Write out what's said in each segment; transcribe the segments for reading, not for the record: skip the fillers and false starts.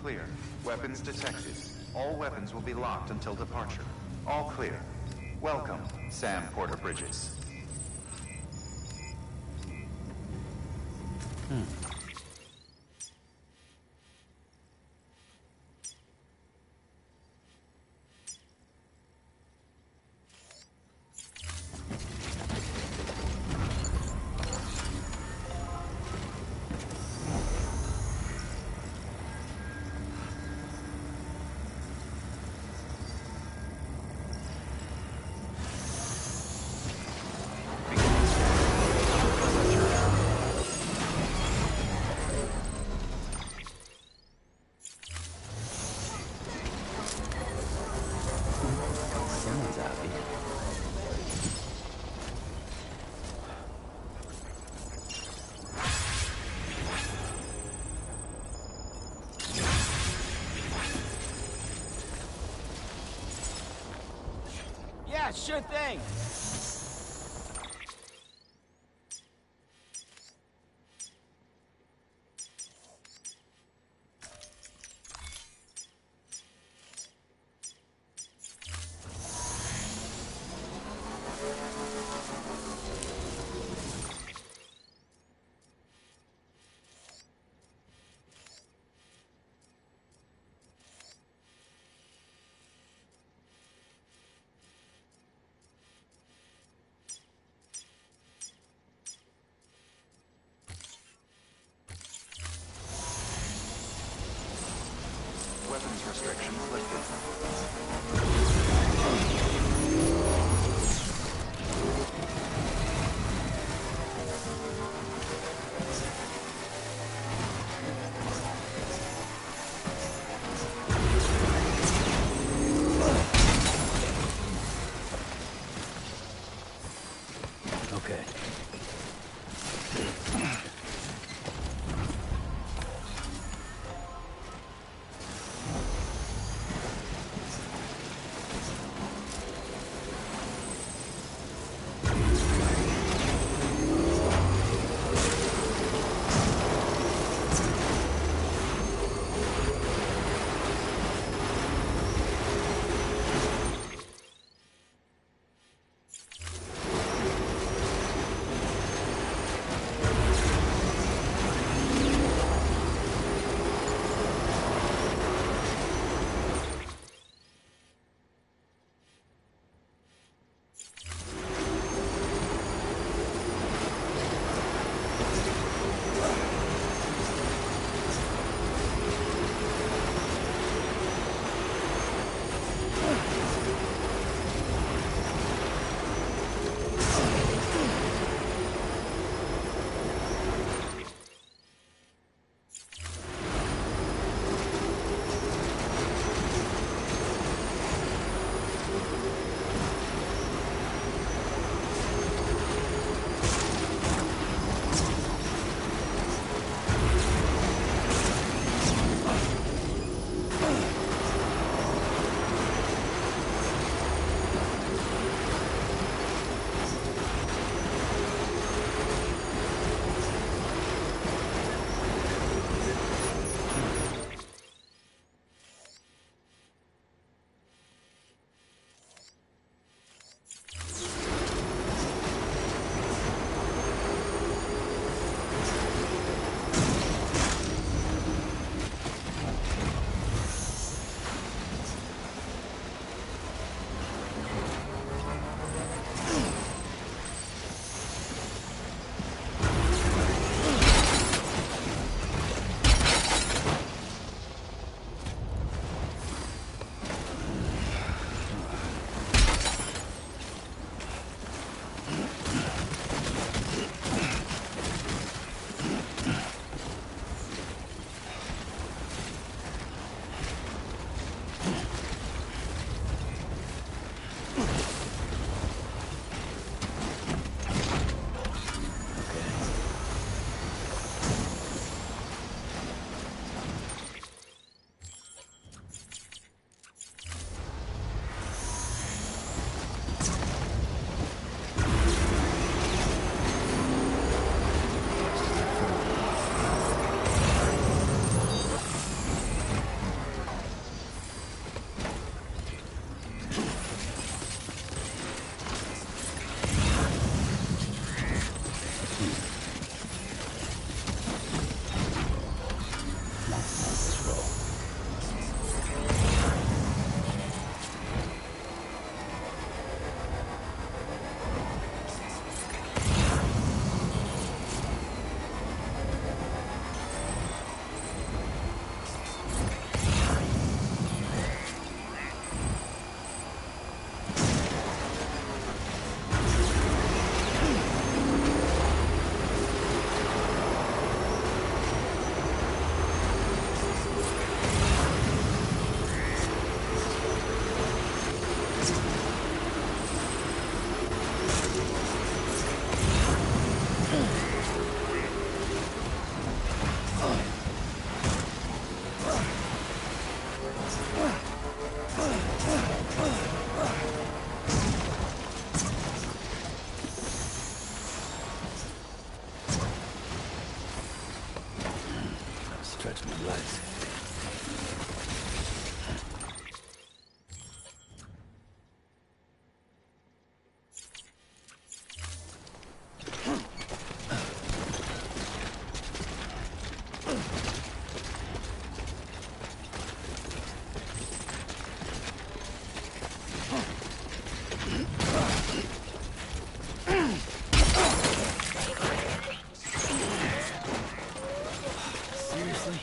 Clear. Weapons detected. All weapons will be locked until departure. All clear. Welcome, Sam Porter-Bridges. Yeah, sure thing. Weapons restrictions lifted. Okay. Let's roll. Stretch my legs. Seriously?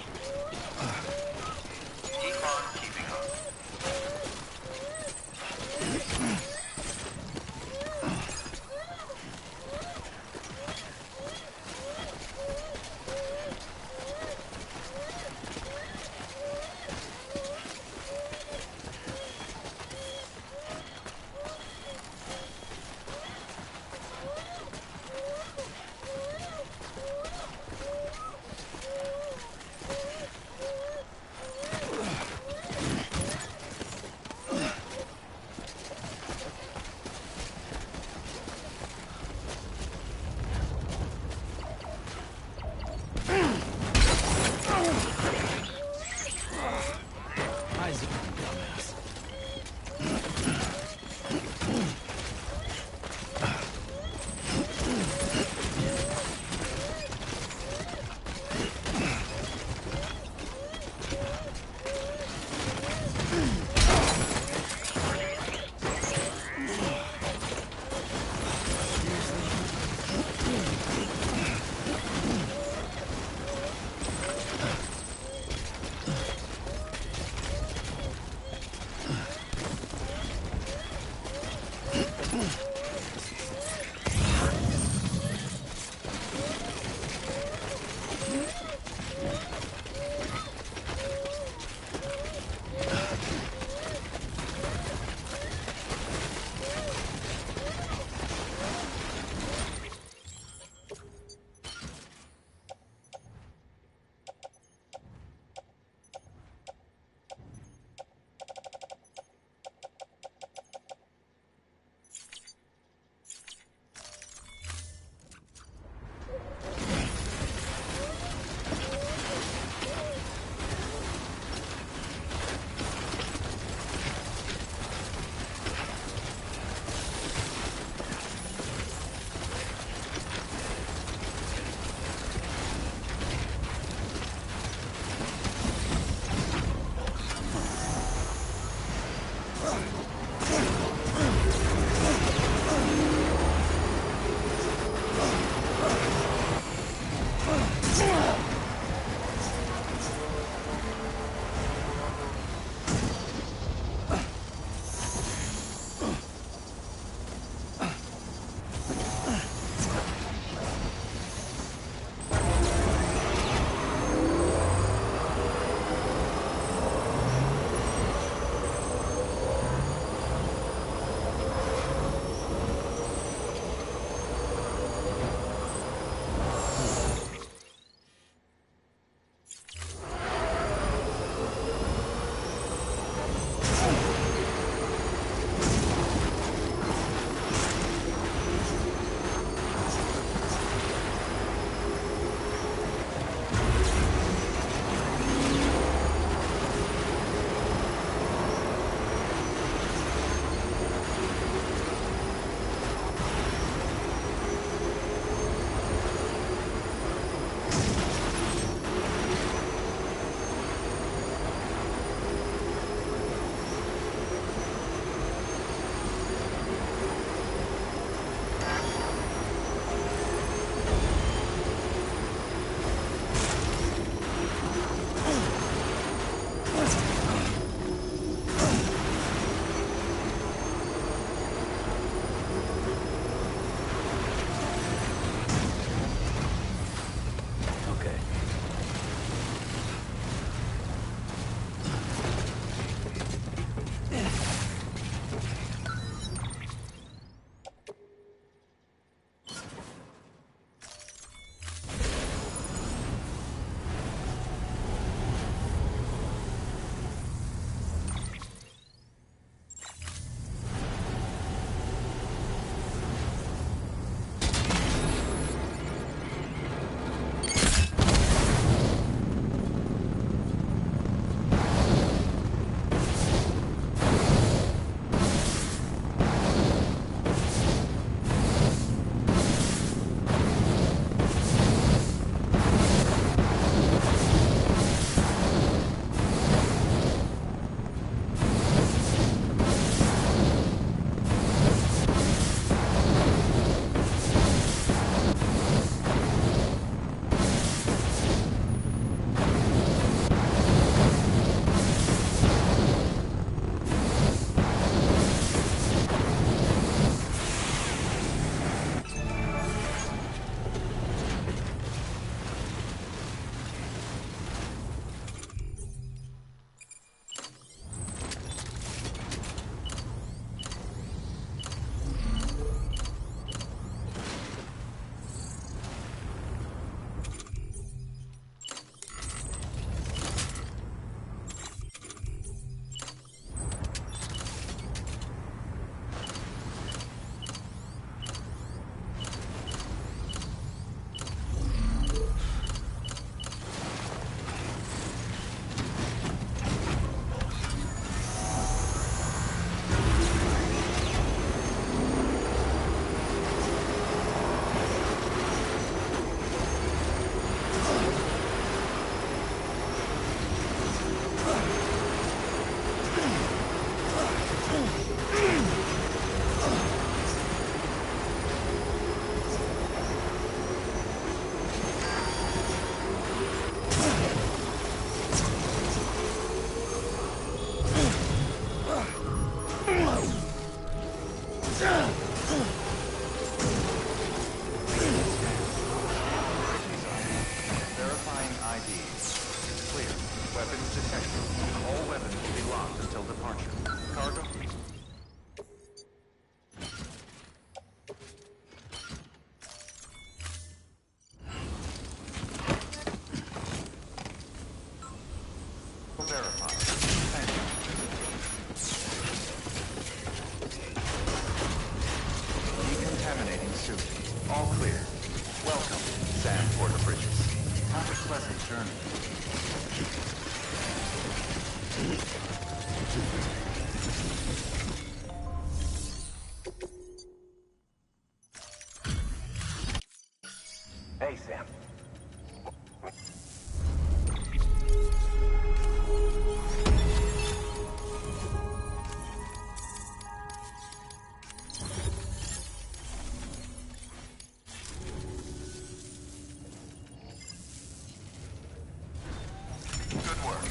Weapons detected. All weapons will be locked until departure. Cargo. Verified. Thank you. Decontaminating suit. All clear. Welcome, Sam Porter Bridges. Have a pleasant journey. Hey, Sam. Good work.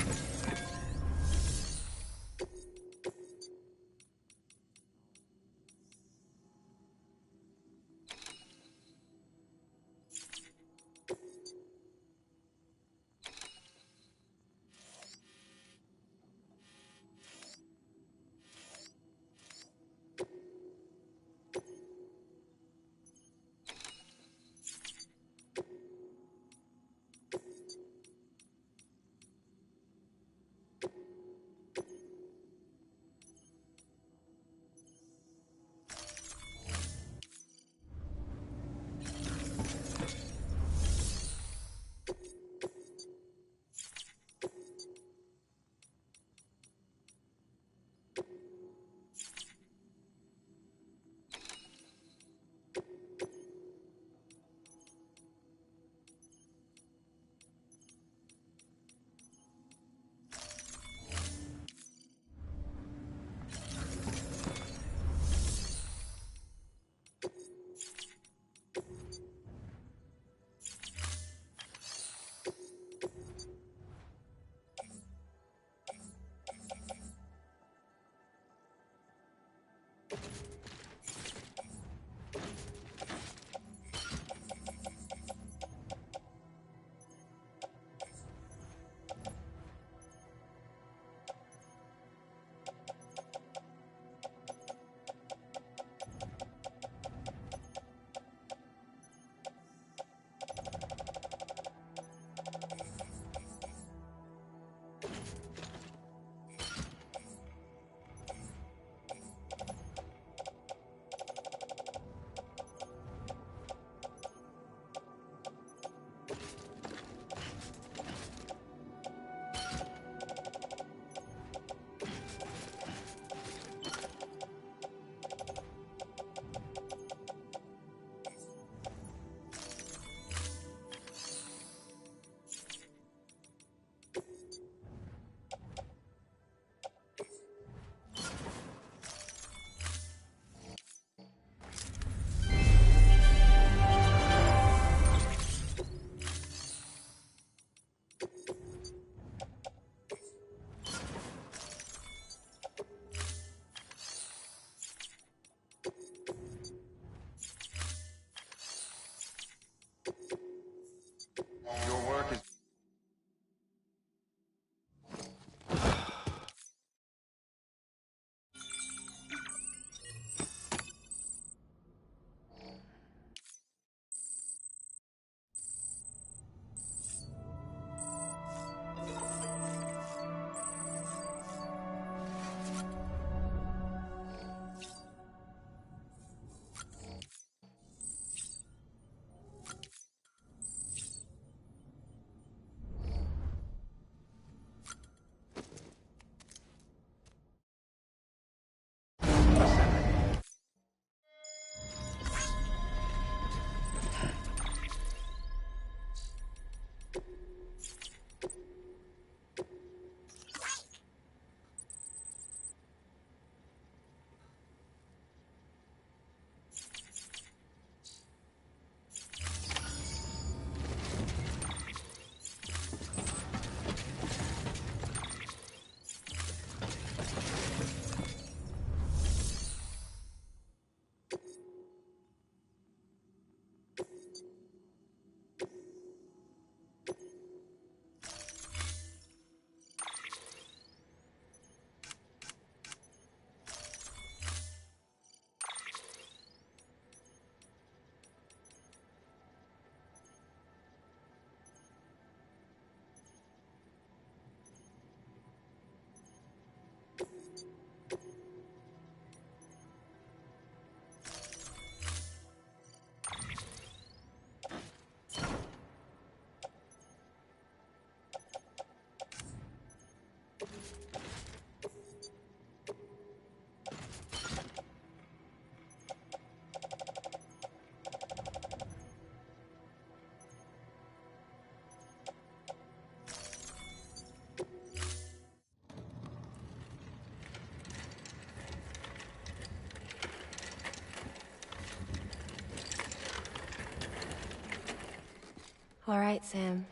All right, Sam.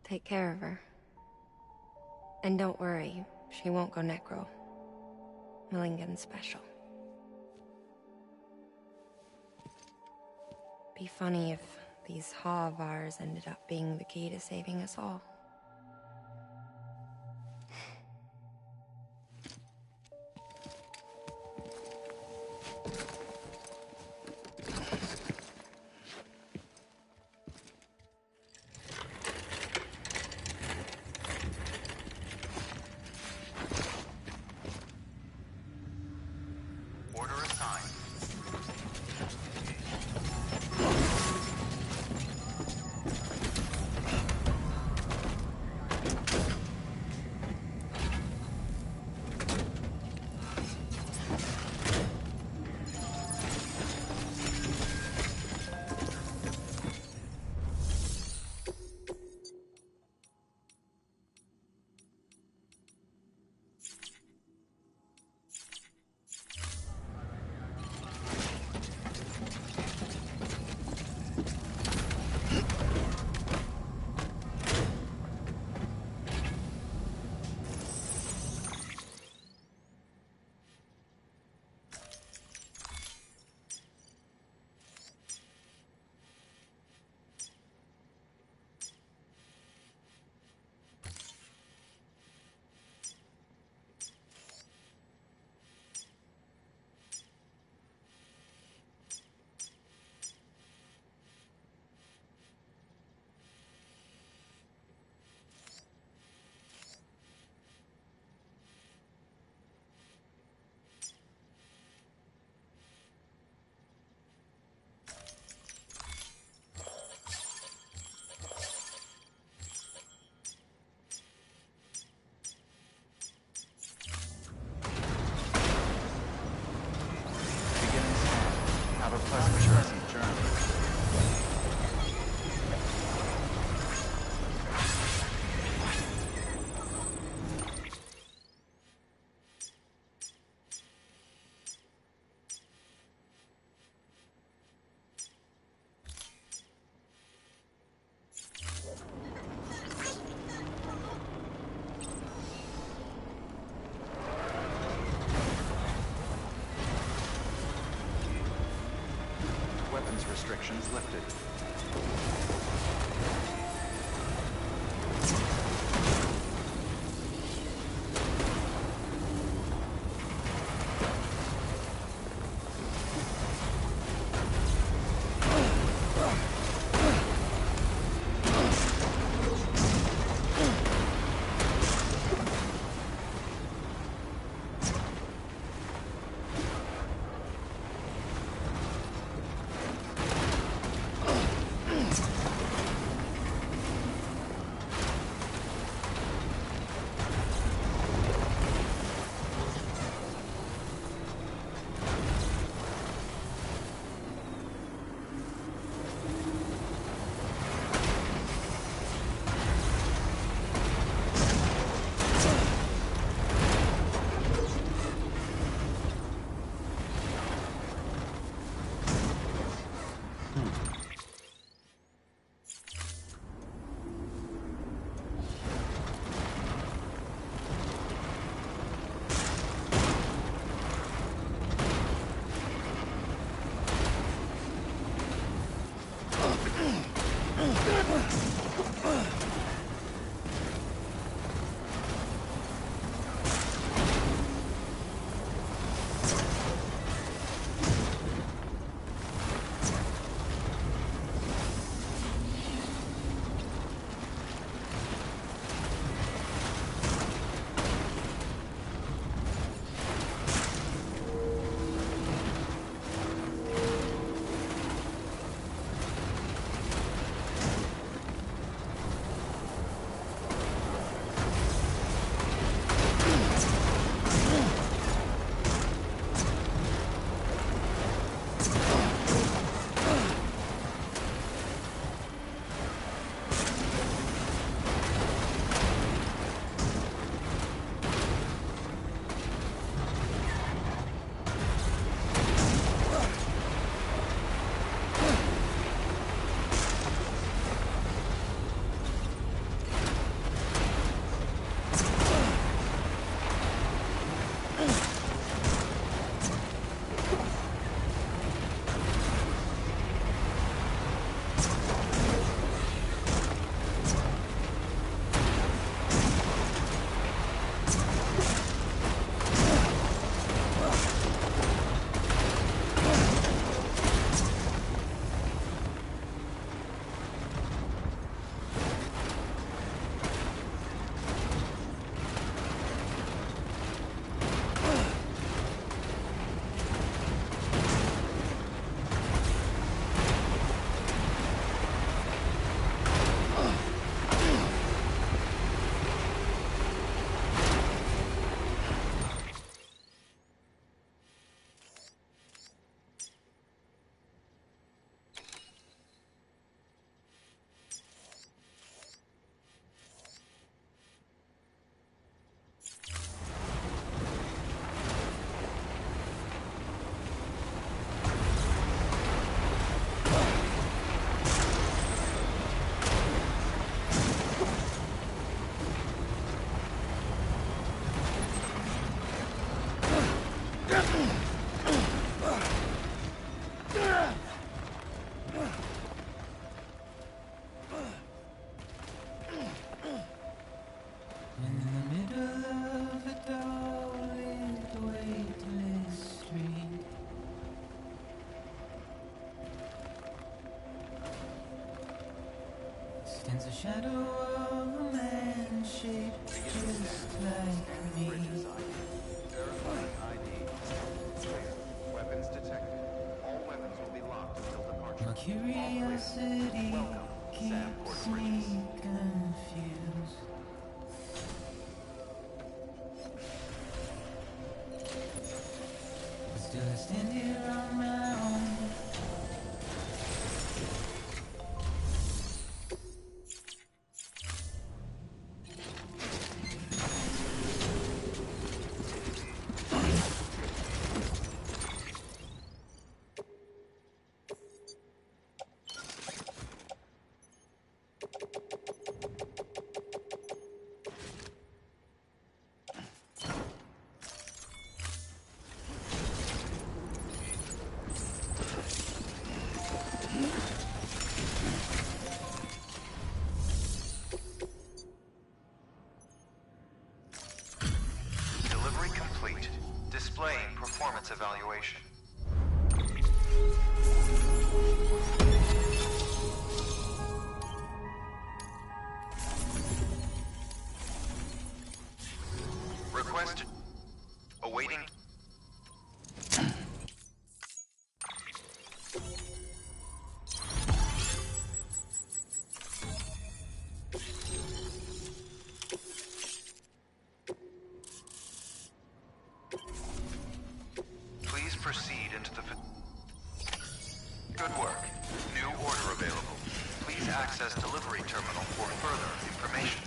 Take care of her. And don't worry, she won't go necro. Millingen's special. Be funny if these Ha of ours ended up being the key to saving us all. Order assigned. Have a pleasant journey. Weapons restrictions lifted. Welcome, Sam Porter Bridges. Still I stand here on my own. Delivery complete. Displaying performance evaluation. Request awaiting. Please proceed into the... Good work. New order available. Please access delivery terminal for further information.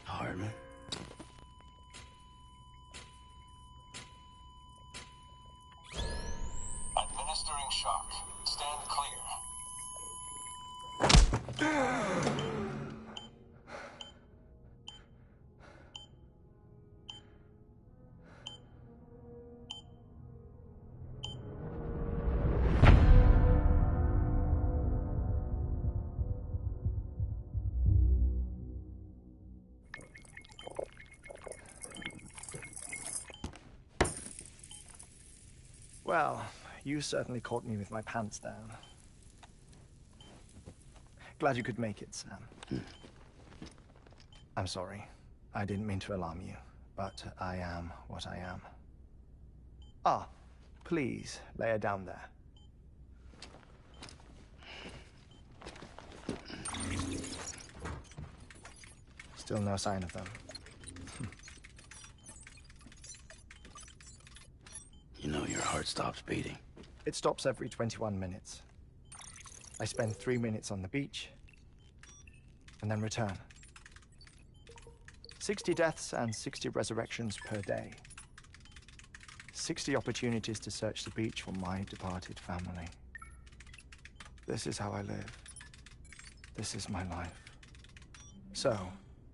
Hardman. Administering shock. Stand clear. Well, you certainly caught me with my pants down. Glad you could make it, Sam. I'm sorry. I didn't mean to alarm you, but I am what I am. Ah, please, lay her down there. Still no sign of them. You know your heart stops beating. It stops every 21 minutes. I spend 3 minutes on the beach, and then return. 60 deaths and 60 resurrections per day. 60 opportunities to search the beach for my departed family. This is how I live. This is my life. So,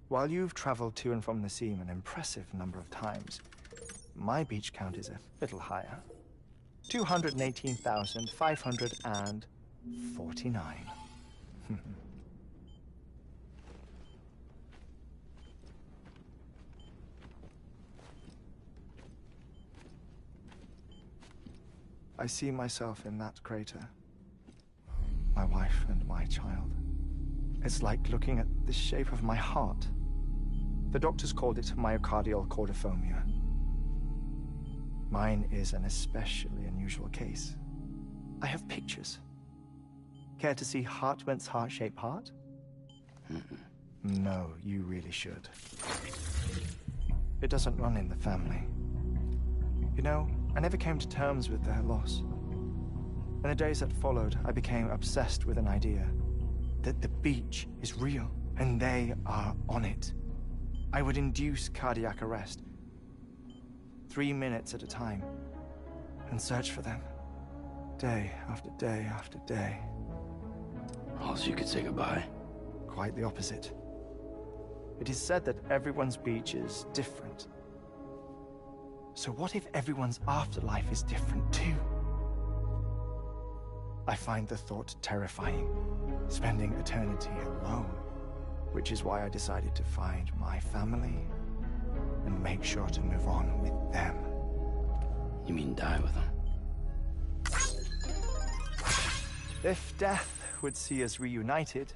while you've traveled to and from the scene an impressive number of times, my beach count is a little higher. 218,549. I see myself in that crater. My wife and my child. It's like looking at the shape of my heart. The doctors called it myocardial cordiphobia. Mine is an especially unusual case. I have pictures. Care to see Hartman's heart-shaped heart? No, you really should. It doesn't run in the family. You know, I never came to terms with their loss. In the days that followed, I became obsessed with an idea that the beach is real, and they are on it. I would induce cardiac arrest, 3 minutes at a time, and search for them, day after day after day. Oh, so you could say goodbye? Quite the opposite. It is said that everyone's beach is different. So what if everyone's afterlife is different too? I find the thought terrifying, spending eternity alone, which is why I decided to find my family and make sure to move on with them. You mean die with them? If death would see us reunited,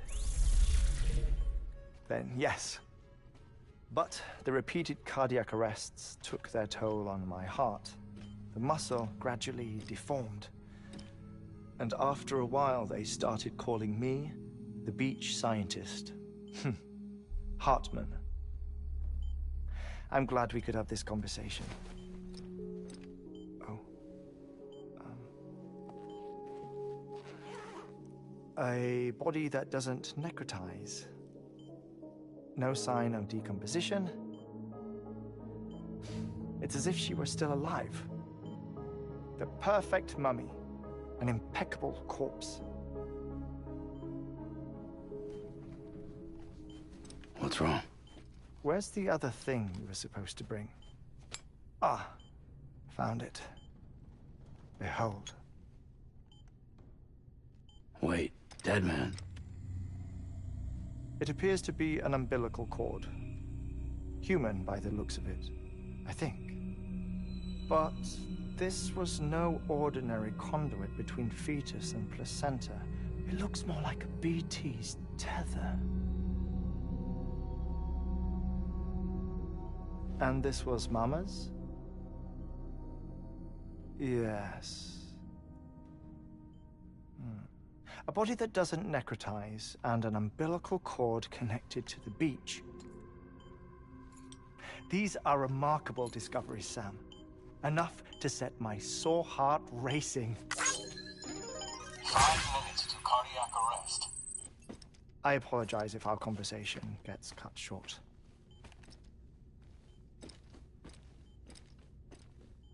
then yes. But the repeated cardiac arrests took their toll on my heart. The muscle gradually deformed. And after a while, they started calling me the beach scientist. Hartman. I'm glad we could have this conversation. Oh. A body that doesn't necrotize. No sign of decomposition. It's as if she were still alive. The perfect mummy. An impeccable corpse. What's wrong? Where's the other thing you were supposed to bring? Ah, found it. Behold. Wait, dead man? It appears to be an umbilical cord. Human by the looks of it, I think. But this was no ordinary conduit between fetus and placenta. It looks more like a BT's tether. And this was Mama's? Yes. A body that doesn't necrotize and an umbilical cord connected to the beach. These are remarkable discoveries, Sam. Enough to set my sore heart racing. 5 minutes to cardiac arrest. I apologize if our conversation gets cut short.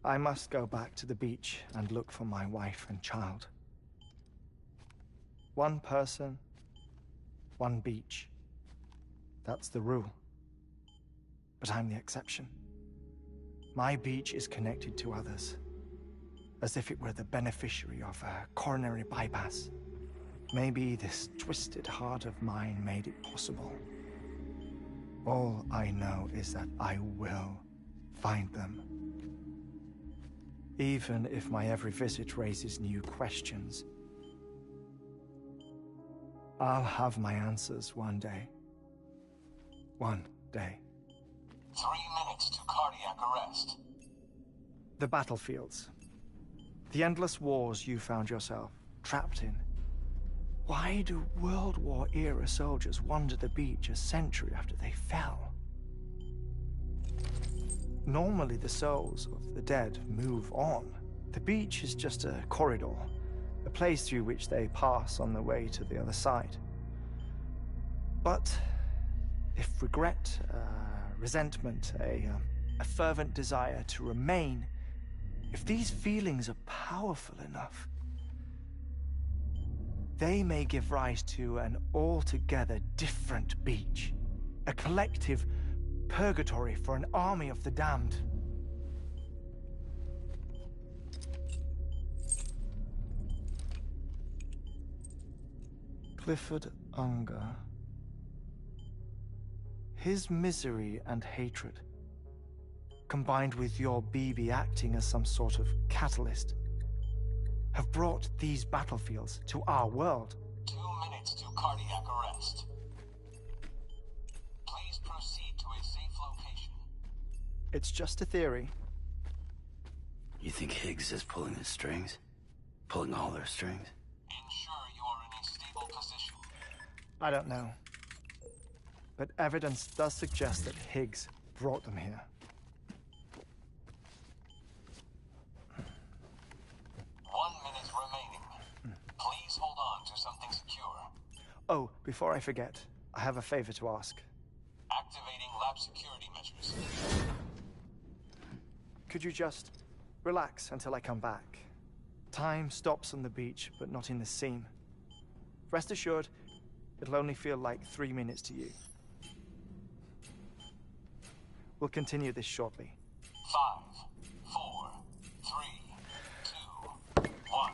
I must go back to the beach and look for my wife and child. One person, one beach. That's the rule. But I'm the exception. My beach is connected to others, as if it were the beneficiary of a coronary bypass. Maybe this twisted heart of mine made it possible. All I know is that I will find them. Even if my every visit raises new questions, I'll have my answers one day. One day. 3 minutes to cardiac arrest. The battlefields. The endless wars you found yourself trapped in. Why do World War-era soldiers wander the beach a century after they fell? Normally the souls of the dead move on. The beach is just a corridor, a place through which they pass on the way to the other side. But if regret, resentment, a fervent desire to remain, if these feelings are powerful enough, they may give rise to an altogether different beach, a collective purgatory for an army of the damned. Clifford Unger. His misery and hatred, combined with your BB acting as some sort of catalyst, have brought these battlefields to our world. 2 minutes to cardiac arrest. Please proceed to a safe location. It's just a theory. You think Higgs is pulling his strings? Pulling all their strings? Ensure you are in a stable position. I don't know. But evidence does suggest that Higgs brought them here. 1 minute remaining. Please hold on to something secure. Oh, before I forget, I have a favor to ask. Activating lab security measures. Could you just relax until I come back? Time stops on the beach, but not in the scene. Rest assured, it'll only feel like 3 minutes to you. We'll continue this shortly. 5, 4, 3, 2, 1.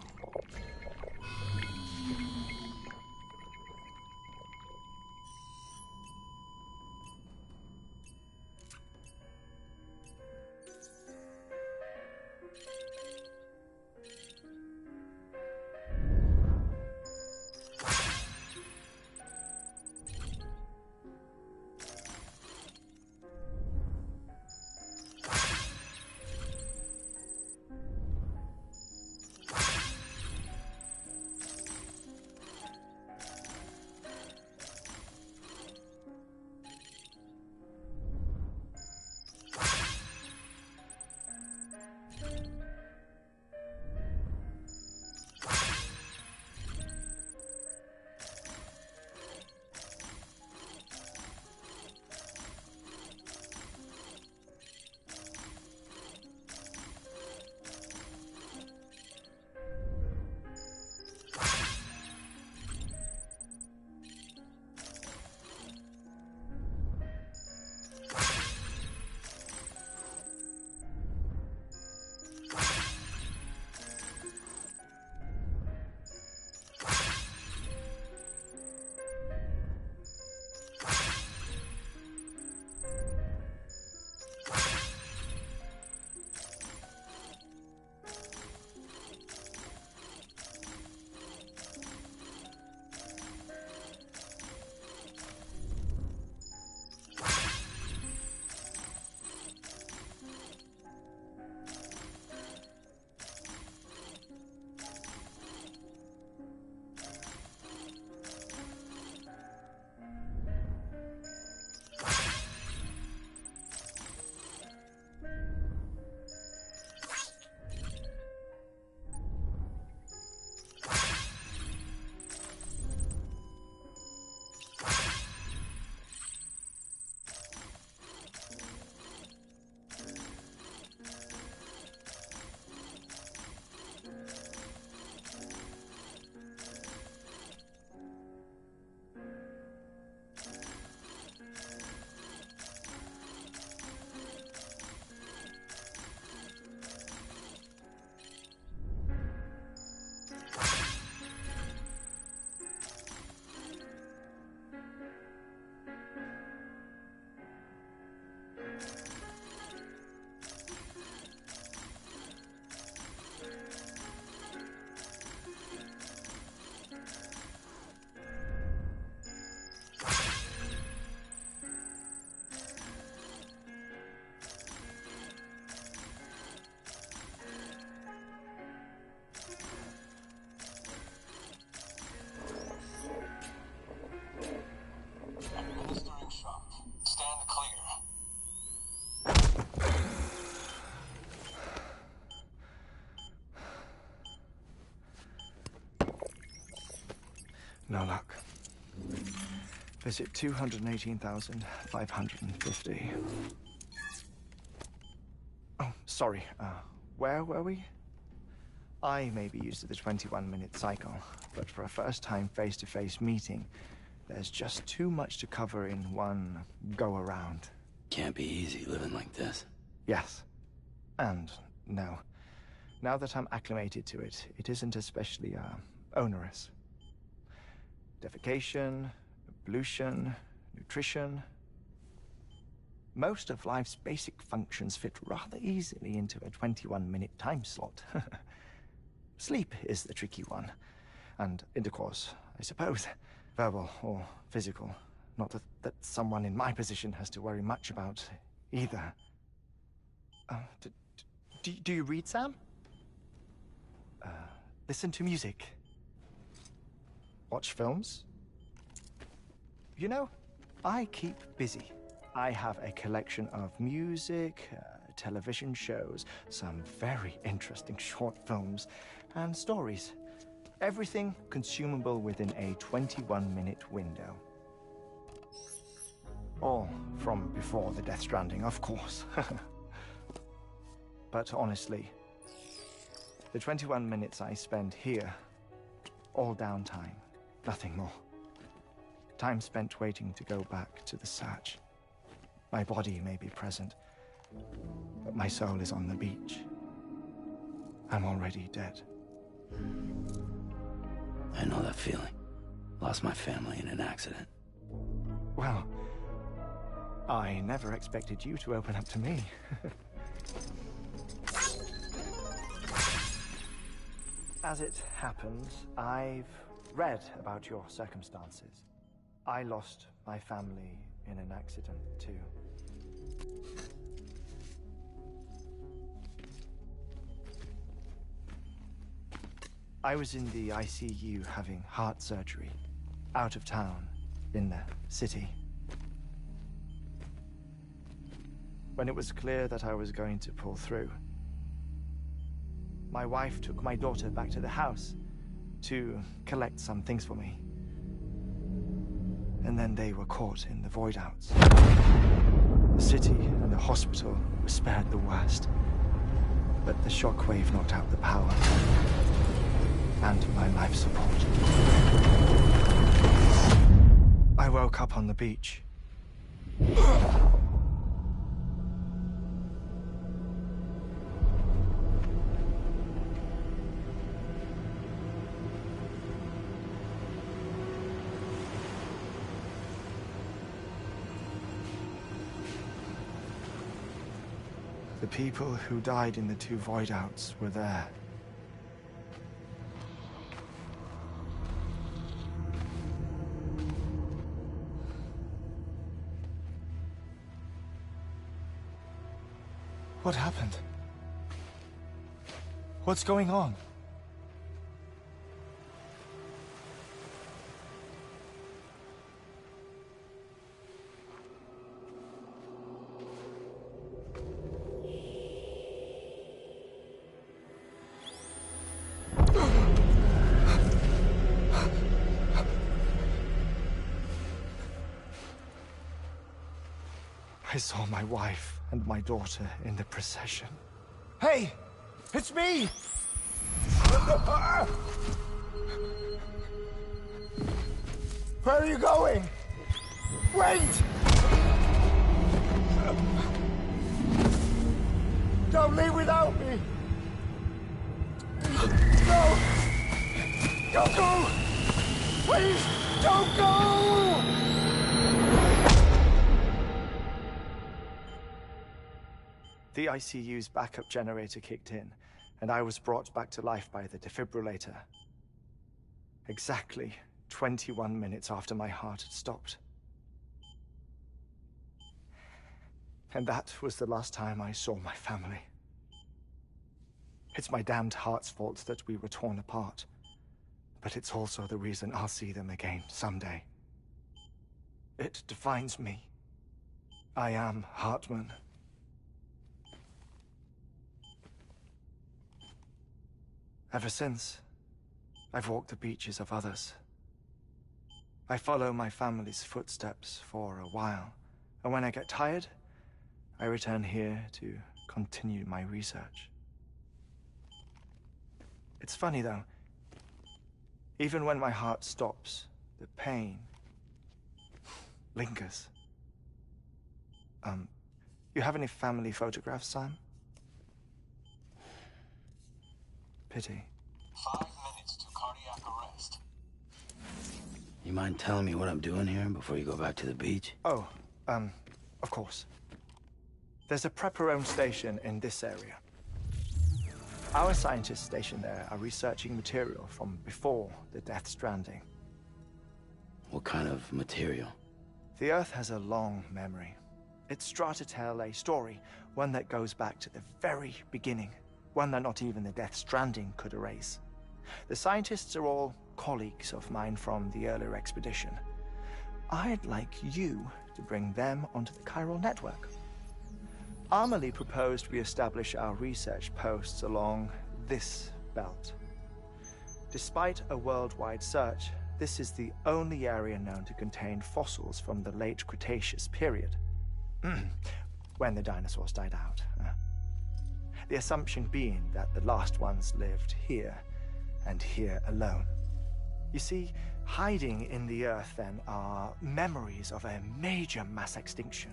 Administering shock. Stand clear. No luck. Visit 218,550. Oh, sorry. Where were we? I may be used to the 21-minute cycle, but for a first-time face-to-face meeting, there's just too much to cover in one go-around. Can't be easy living like this. Yes. And no. Now that I'm acclimated to it, it isn't especially, onerous. Defecation, pollution, nutrition. Most of life's basic functions fit rather easily into a 21-minute time slot. Sleep is the tricky one. And intercourse, I suppose. Verbal or physical. Not that someone in my position has to worry much about either. Do you read, Sam? Listen to music? Watch films? You know, I keep busy. I have a collection of music, television shows, some very interesting short films, and stories. Everything consumable within a 21-minute window. All from before the Death Stranding, of course. But honestly, the 21 minutes I spend here, all downtime, nothing more. Time spent waiting to go back to the search. My body may be present, but my soul is on the beach. I'm already dead. I know that feeling. Lost my family in an accident. Well, I never expected you to open up to me. As it happens, I've read about your circumstances. I lost my family in an accident, too. I was in the ICU having heart surgery, out of town, in the city. When it was clear that I was going to pull through, my wife took my daughter back to the house to collect some things for me. And then they were caught in the void-outs. The city and the hospital were spared the worst, but the shockwave knocked out the power and my life support. I woke up on the beach. The people who died in the two void-outs were there. What happened? What's going on? I saw my wife and my daughter in the procession. Hey! It's me! Where are you going? Wait! Don't leave without me! No! Don't go! Please, don't go! The ICU's backup generator kicked in, and I was brought back to life by the defibrillator. Exactly 21 minutes after my heart had stopped. And that was the last time I saw my family. It's my damned heart's fault that we were torn apart, but it's also the reason I'll see them again someday. It defines me. I am Hartman. Ever since, I've walked the beaches of others. I follow my family's footsteps for a while, and when I get tired, I return here to continue my research. It's funny though, even when my heart stops, the pain lingers. You have any family photographs, Sam? Pity. 5 minutes to cardiac arrest. You mind telling me what I'm doing here before you go back to the beach? Oh, of course. There's a prepper-owned station in this area. Our scientists stationed there are researching material from before the Death Stranding. What kind of material? The Earth has a long memory. It's trying to tell a story, one that goes back to the very beginning, one that not even the Death Stranding could erase. The scientists are all colleagues of mine from the earlier expedition. I'd like you to bring them onto the chiral network. Amelie proposed we establish our research posts along this belt. Despite a worldwide search, this is the only area known to contain fossils from the late Cretaceous period, when the dinosaurs died out. The assumption being that the last ones lived here, and here alone. You see, hiding in the earth then are memories of a major mass extinction.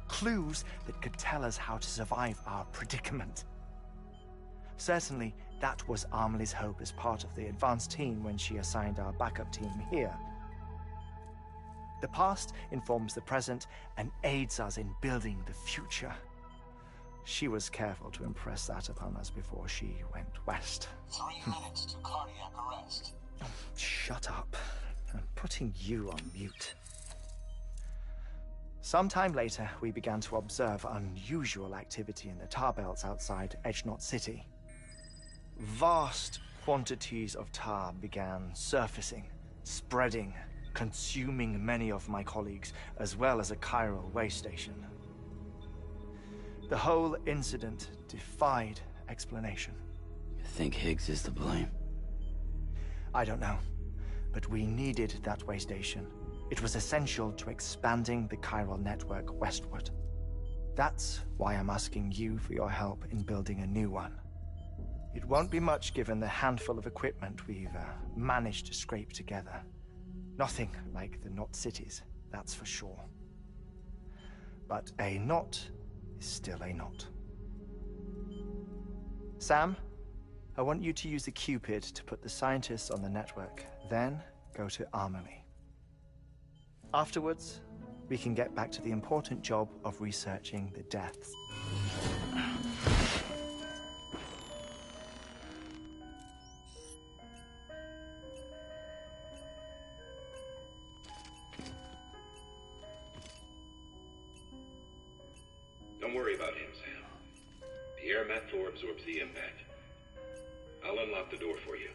Clues that could tell us how to survive our predicament. Certainly, that was Amelie's hope as part of the advanced team when she assigned our backup team here. The past informs the present and aids us in building the future. She was careful to impress that upon us before she went west. 3 minutes to cardiac arrest. Shut up. I'm putting you on mute. Sometime later, we began to observe unusual activity in the tar belts outside Edgenot City. Vast quantities of tar began surfacing, spreading, consuming many of my colleagues, as well as a chiral way station. The whole incident defied explanation. You think Higgs is to blame? I don't know, but we needed that way station. It was essential to expanding the chiral network westward. That's why I'm asking you for your help in building a new one. It won't be much given the handful of equipment we've managed to scrape together. Nothing like the knot cities, that's for sure. But a knot is still a knot. Sam, I want you to use the Cupid to put the scientists on the network, then go to Amelie. Afterwards, we can get back to the important job of researching the deaths. Don't worry about him, Sam. The air mat floor absorbs the impact. I'll unlock the door for you.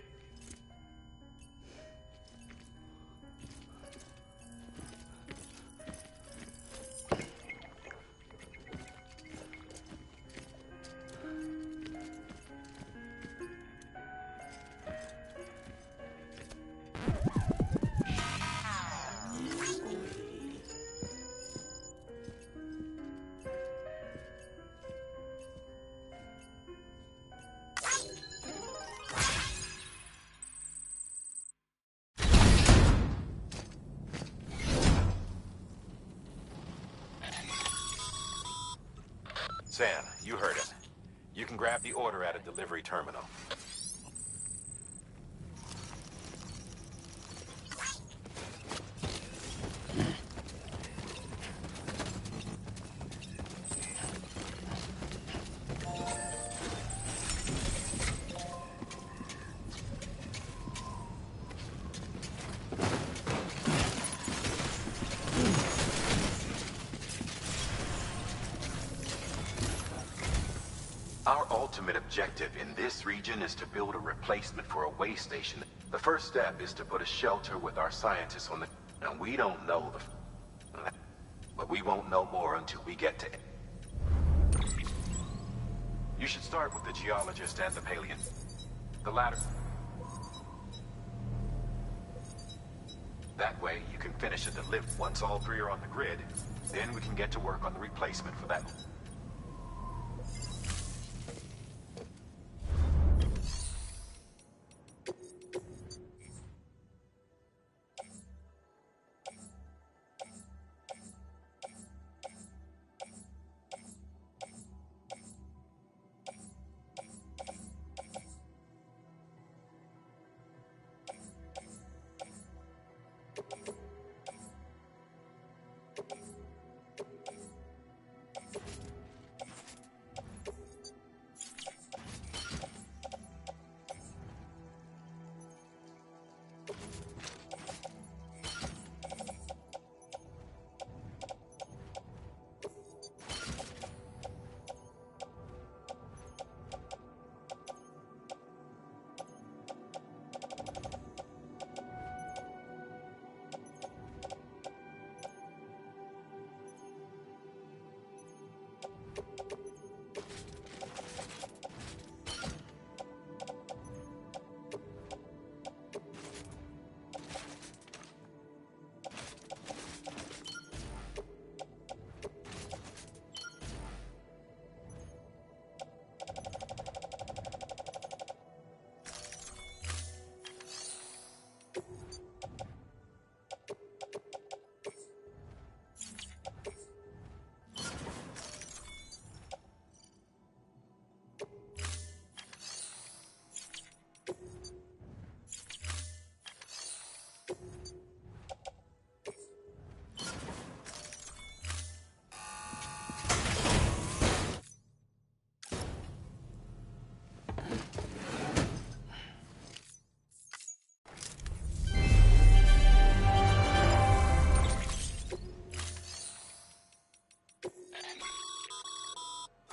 Sam, you heard it. You can grab the order at a delivery terminal. Our ultimate objective in this region is to build a replacement for a way station. The first step is to put a shelter with our scientists on the... Now, we don't know but we won't know more until we get to... You should start with the geologist and the paleon. The latter... That way, you can finish at the lift once all three are on the grid. Then we can get to work on the replacement for that.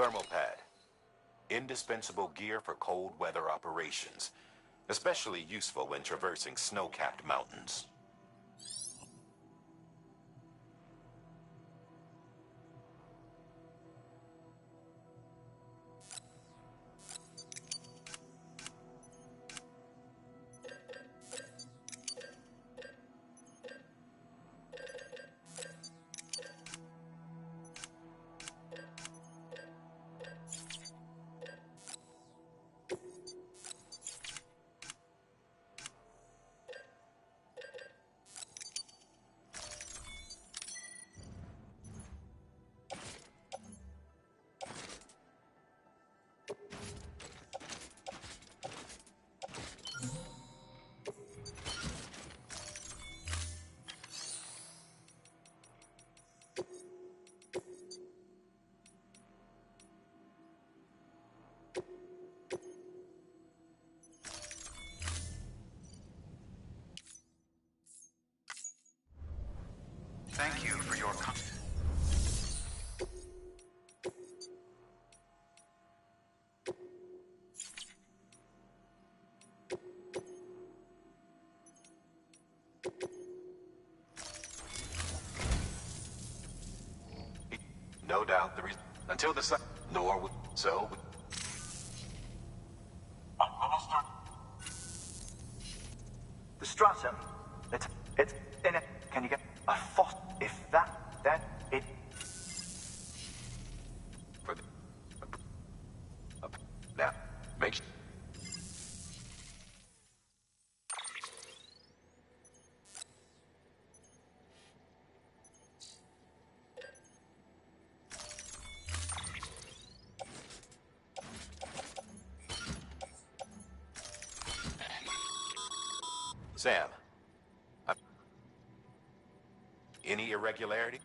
Thermal pad. Indispensable gear for cold weather operations. Especially useful when traversing snow-capped mountains. Thank you for your No doubt the reason. Until the sun. Nor would. So. Administered. The stratum. It's in it. Can you get a fos? If that, then it. For the. Now, make sure. Sam. Any irregularity?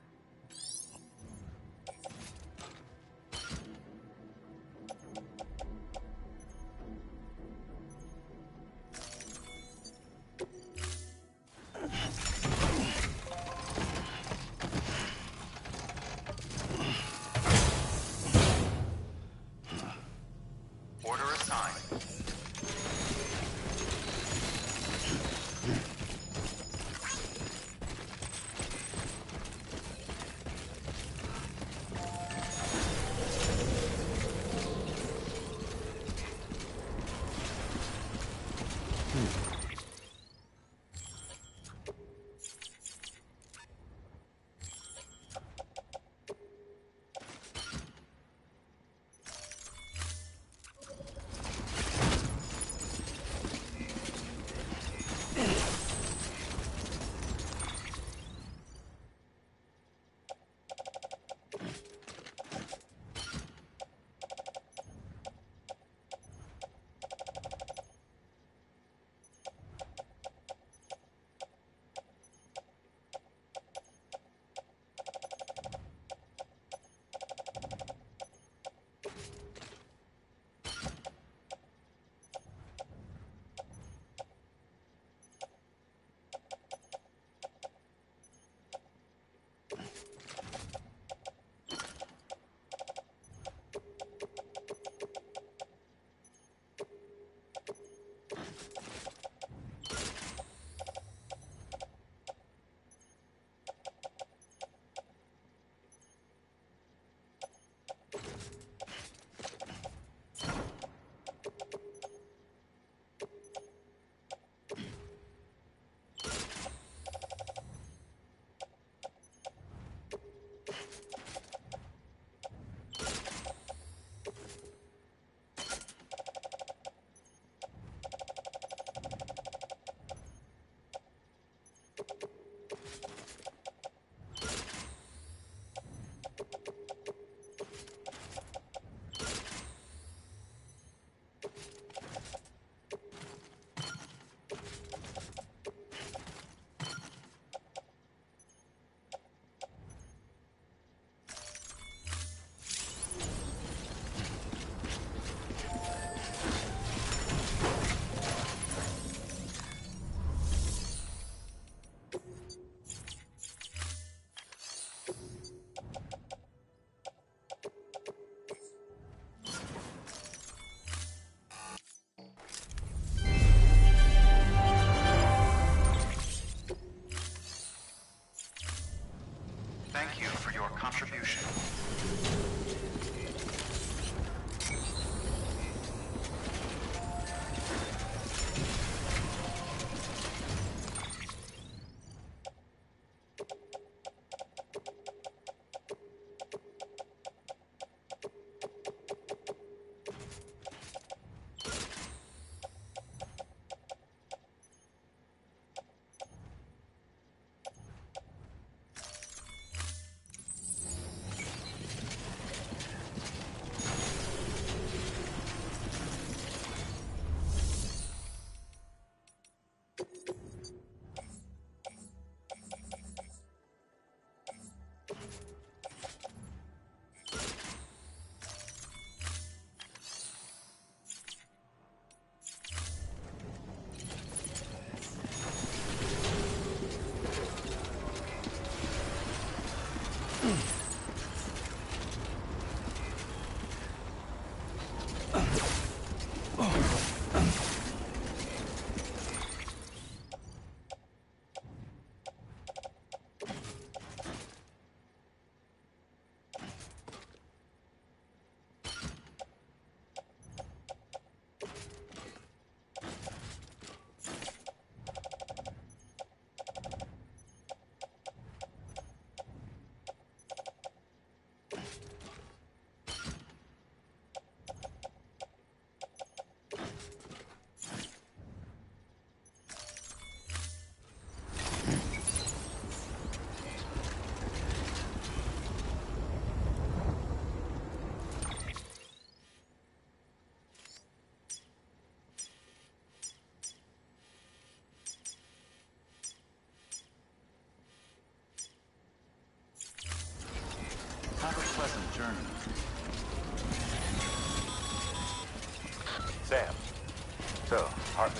order assigned.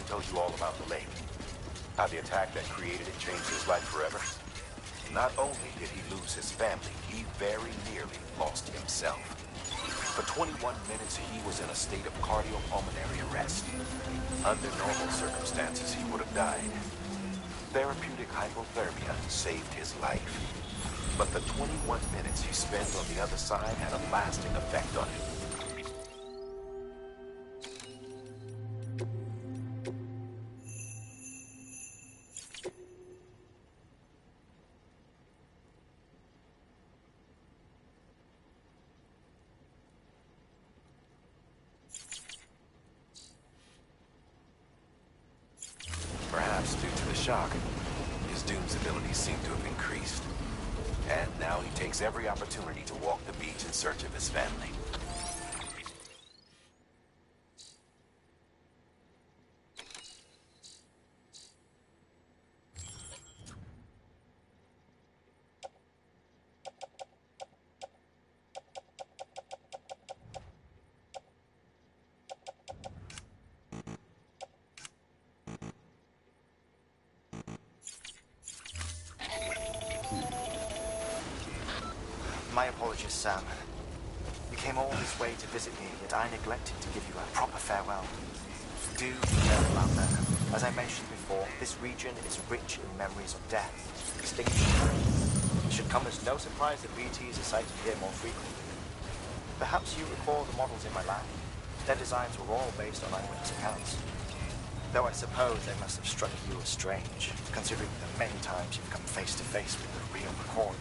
told you all about the lake. How the attack that created it changed his life forever. Not only did he lose his family, he very nearly lost himself. For 21 minutes, he was in a state of cardiopulmonary arrest. Under normal circumstances, he would have died. Therapeutic hypothermia saved his life. But the 21 minutes he spent on the other side had a lasting effect on him. Perhaps due to the shock, his Doom's abilities seem to have increased. And now he takes every opportunity to walk the beach in search of his family. My apologies, Sam. You came all this way to visit me, yet I neglected to give you a proper farewell. Do be careful out there. As I mentioned before, this region is rich in memories of death, extinction. It should come as no surprise that BTs are sighted here more frequently. Perhaps you recall the models in my lab. Their designs were all based on eyewitness accounts. Though I suppose they must have struck you as strange, considering the many times you've come face to face with the real McCoy.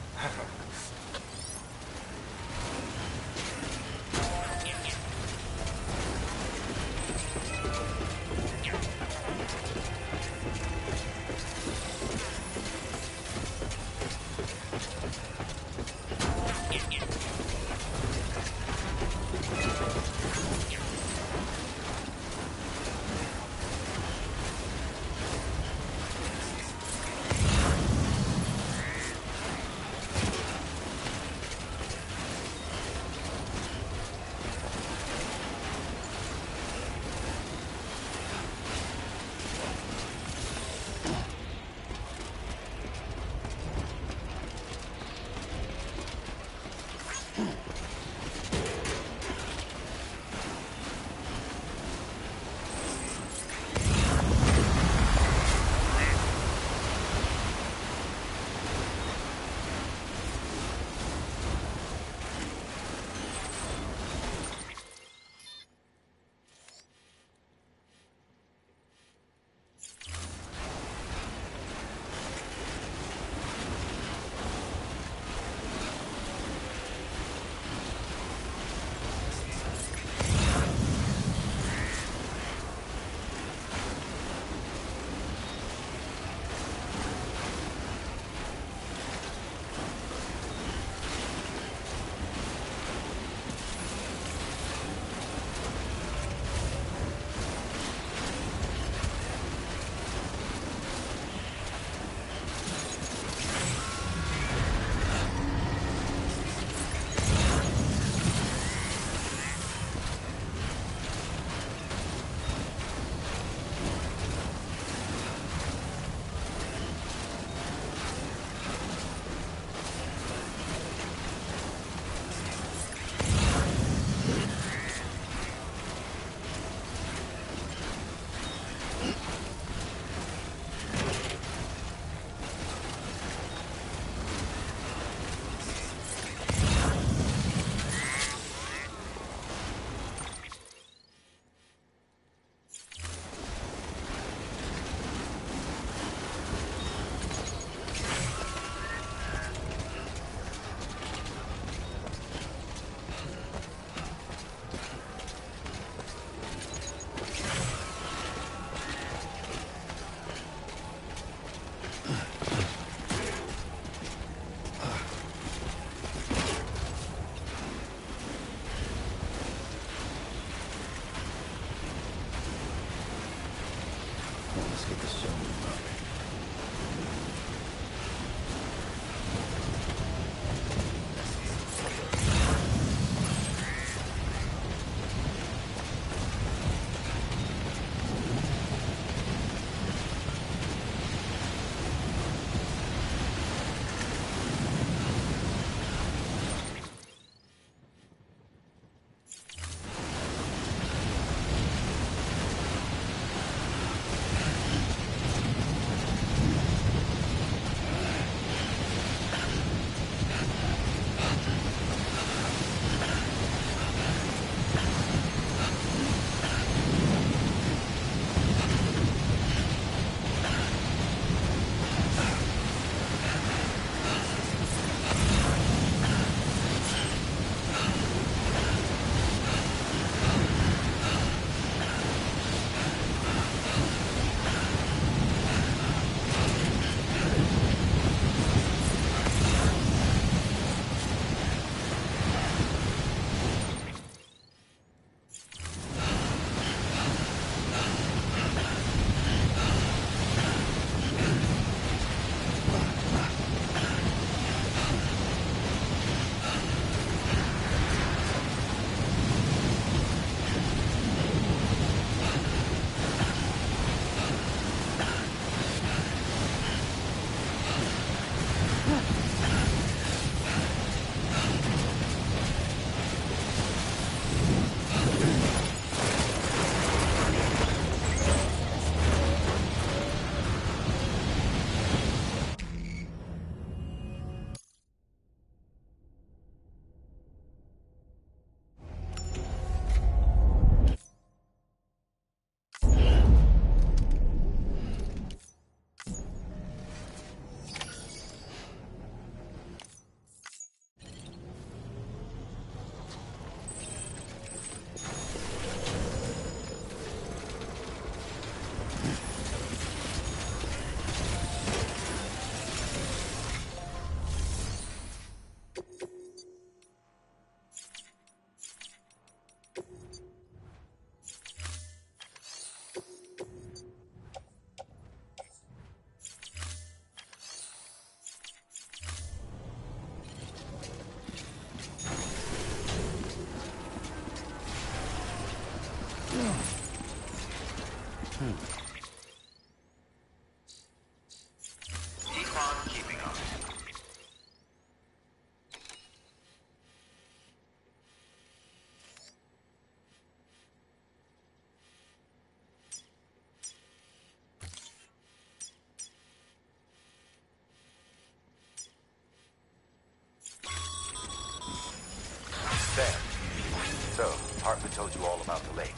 about the lake.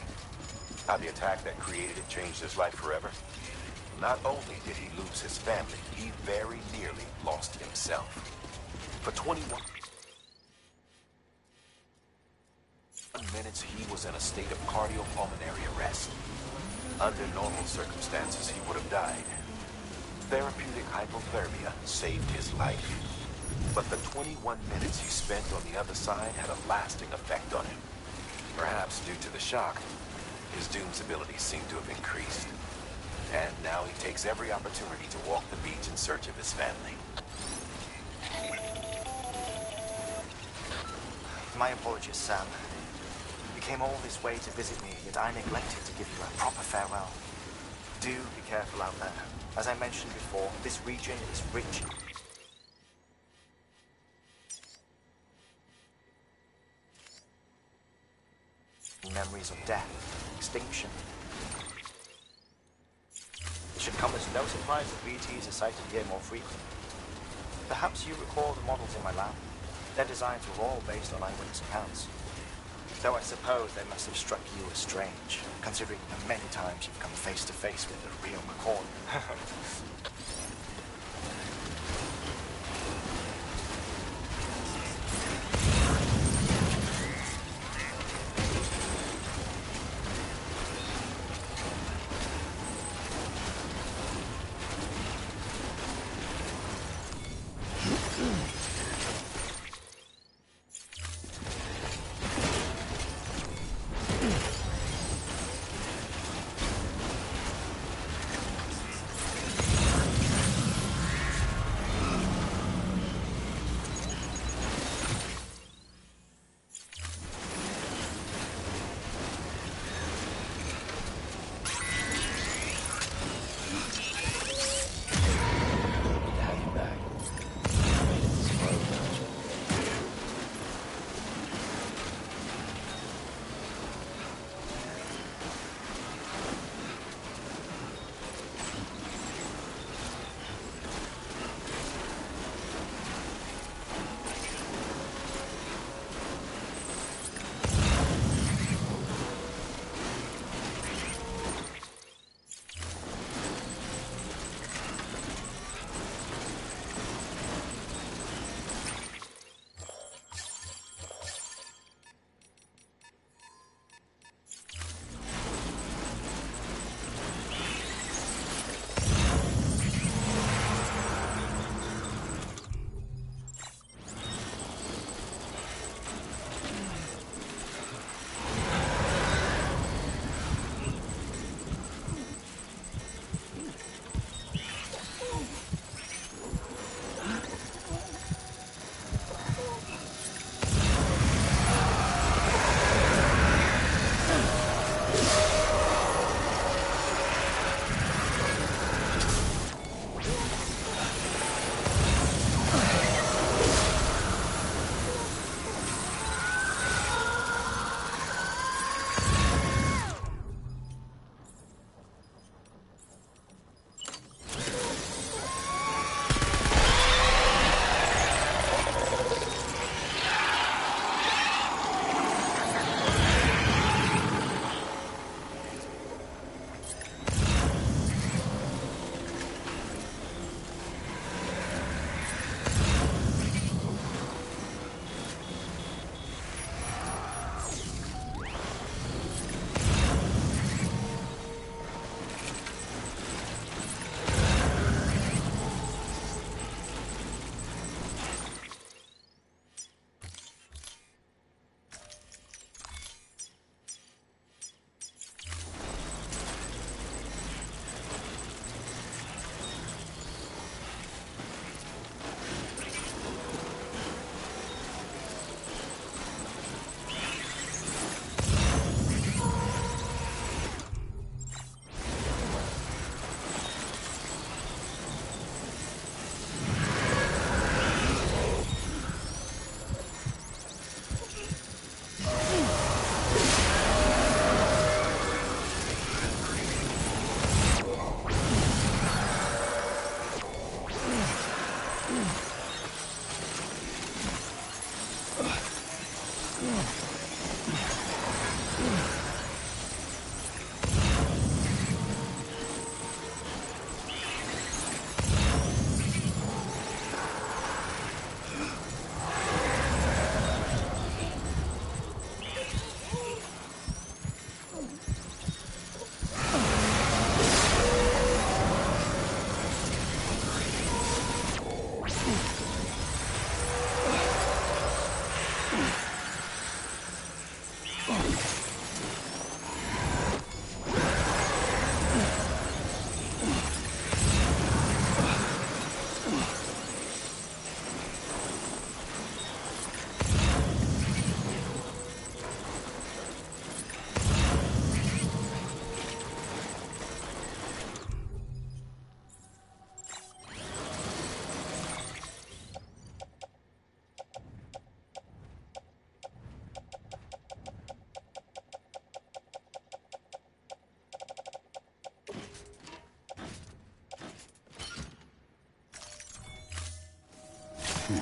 How the attack that created it changed his life forever. Not only did he lose his family, he very nearly lost himself. For 21 minutes, he was in a state of cardiopulmonary arrest. Under normal circumstances, he would have died. Therapeutic hypothermia saved his life. But the 21 minutes he spent on the other side had a lasting effect on him. Perhaps due to the shock, his Doom's abilities seem to have increased. And now he takes every opportunity to walk the beach in search of his family. My apologies, Sam. You came all this way to visit me, yet I neglected to give you a proper farewell. Do be careful out there. As I mentioned before, this region is rich in memories of death, extinction. It should come as no surprise that BTs are sighted here more frequently. Perhaps you recall the models in my lab? Their designs were all based on eyewitness accounts. Though I suppose they must have struck you as strange, considering the many times you've come face to face with the real McCoy. Easy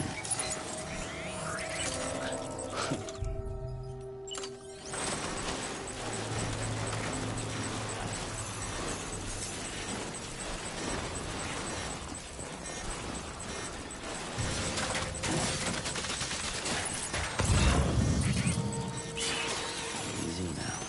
now.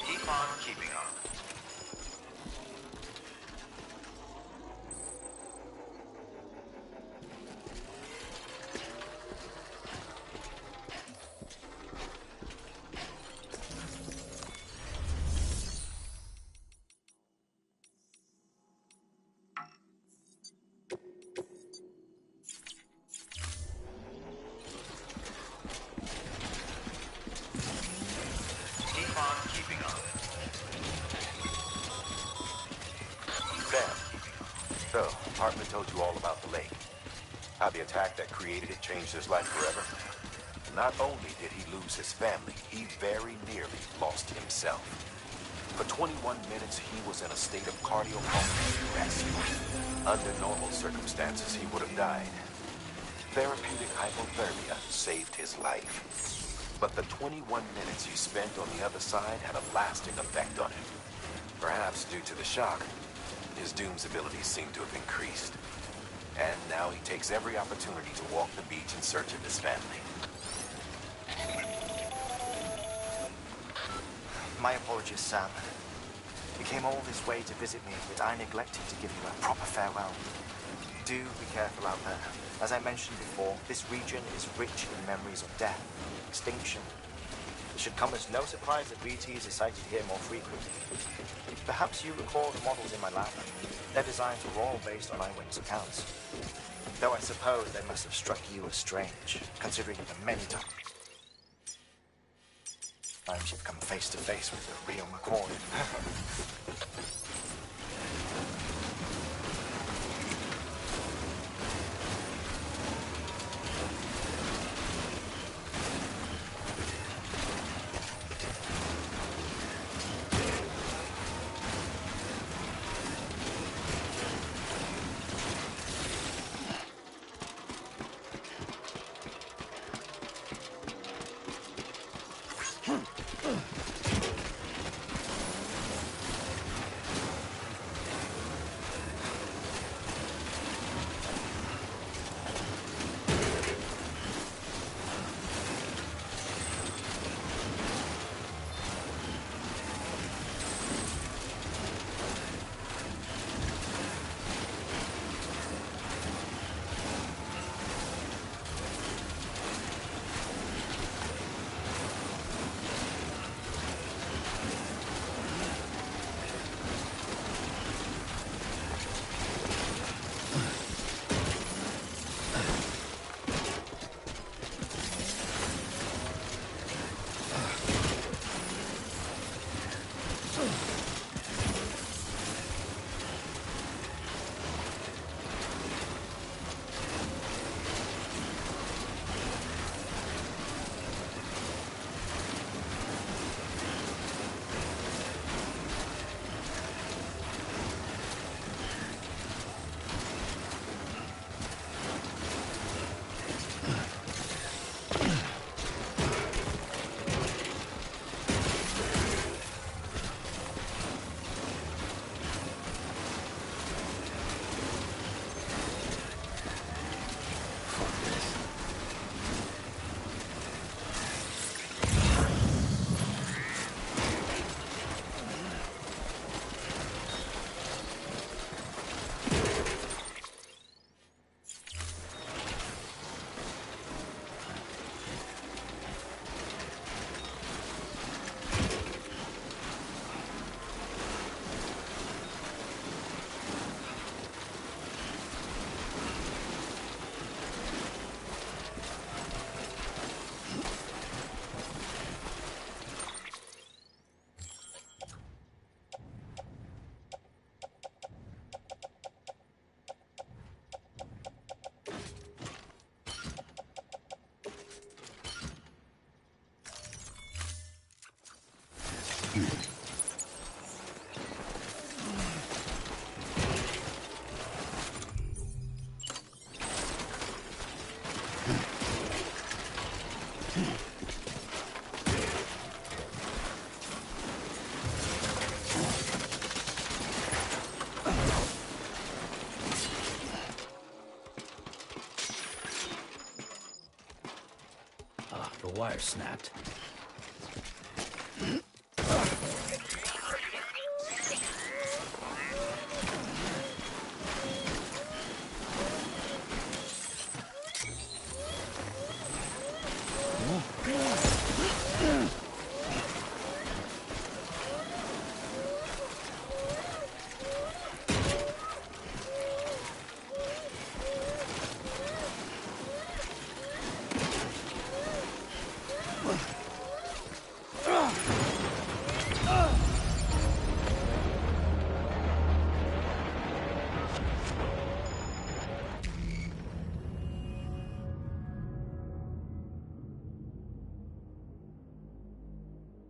Keep on keeping on. Keep on keeping on. Sam, so, Hartman told you all about the lake. How the attack that created it changed his life forever. Not only did he lose his family, he very nearly lost himself. For 21 minutes, he was in a state of cardiopulmonary arrest. Under normal circumstances, he would have died. Therapeutic hypothermia saved his life. But the 21 minutes he spent on the other side had a lasting effect on him. Perhaps due to the shock, his Doom's abilities seem to have increased. And now he takes every opportunity to walk the beach in search of his family. My apologies, Sam. You came all this way to visit me, but I neglected to give you a proper farewell. Do be careful out there. As I mentioned before, this region is rich in memories of death, extinction. It should come as no surprise that BTs are sighted here more frequently. Perhaps you recall the models in my lab. Their designs were all based on eyewitness accounts. Though I suppose they must have struck you as strange, considering the many times you've come face to face with the real McCoy. The wire snapped.